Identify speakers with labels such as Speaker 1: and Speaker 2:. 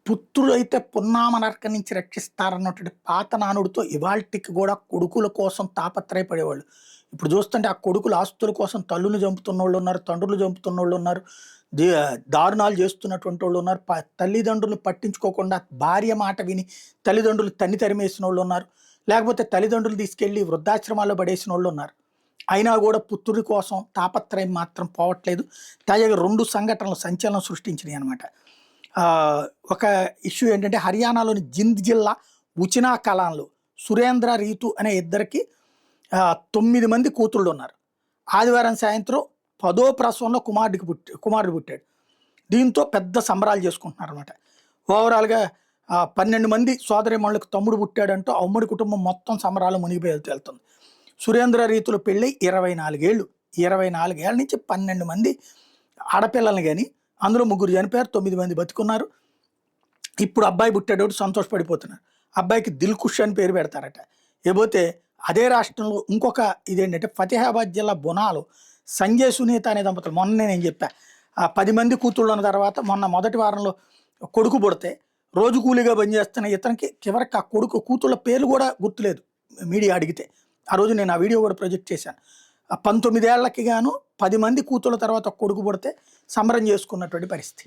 Speaker 1: పుత్రుడైతే పున్నామ నరకం నుంచి రక్షిస్తారన్నటువంటి పాత నానుడితో ఇవాల్టికి కూడా కొడుకుల కోసం తాపత్రయపడేవాళ్ళు. ఇప్పుడు చూస్తుంటే ఆ కొడుకుల ఆస్తుల కోసం తల్లులు చంపుతున్నోళ్ళు ఉన్నారు, తండ్రులు చంపుతున్నోళ్ళు ఉన్నారు, దే దారుణాలు చేస్తున్నటువంటి వాళ్ళు ఉన్నారు. తల్లిదండ్రులు పట్టించుకోకుండా భార్య మాట విని తల్లిదండ్రులు తన్ని తరిమేసినోళ్ళు ఉన్నారు. లేకపోతే తల్లిదండ్రులు తీసుకెళ్ళి వృద్ధాశ్రమాల్లో పడేసినోళ్ళు ఉన్నారు. అయినా కూడా పుత్రుడి కోసం తాపత్రయం మాత్రం పోవట్లేదు. తాజాగా 2 సంఘటనలు సంచలనం సృష్టించినాయి అనమాట. ఒక ఇష్యూ ఏంటంటే హర్యానాలోని జింద్ జిల్లా ఉచినా కలాన్లో సురేంద్ర, రీతు అనే ఇద్దరికి 9 మంది కూతుళ్ళు ఉన్నారు. ఆదివారం సాయంత్రం 10వ ప్రసవంలో కుమారుడు పుట్టాడు. దీంతో పెద్ద సంబరాలు చేసుకుంటున్నారు అనమాట. ఓవరాల్గా 12 మంది సోదరీమణులకు తమ్ముడు పుట్టాడంటూ ఆ ఉమ్మడి కుటుంబం మొత్తం సంబరాలు మునిగిపోయి వెళ్తుంది. సురేంద్ర రీతులు పెళ్ళి 24 ఏళ్ళు. 24 ఏళ్ళ నుంచి 12 మంది ఆడపిల్లల్ని కానీ అందులో 3 చనిపోయారు, 9 మంది బతుకున్నారు. ఇప్పుడు అబ్బాయి పుట్టాడు, సంతోషపడిపోతున్నారు. అబ్బాయికి దిల్కుష్ అని పేరు పెడతారట. ఏపోతే అదే రాష్ట్రంలో ఇంకొక ఇదేంటంటే ఫతేహాబాద్ జిల్లా బొనాలో సంజయ్ సునీత అనే దంపతులు, మొన్ననే నేను చెప్పా 10 మంది కూతుళ్ళు ఉన్న తర్వాత మొన్న మొదటి వారంలో కొడుకు పుడితే రోజు కూలీగా పనిచేస్తున్న ఇతనికి చివరికి ఆ కూతుళ్ళ పేర్లు కూడా గుర్తులేదు మీడియా అడిగితే. ఆ రోజు నేను ఆ వీడియో కూడా ప్రొజెక్ట్ చేశాను. 19 ఏళ్లకి గాను 10 మంది కూతుళ్ళ తర్వాత ఒక కొడుకు పుడితే సంబరం చేసుకున్నటువంటి పరిస్థితి.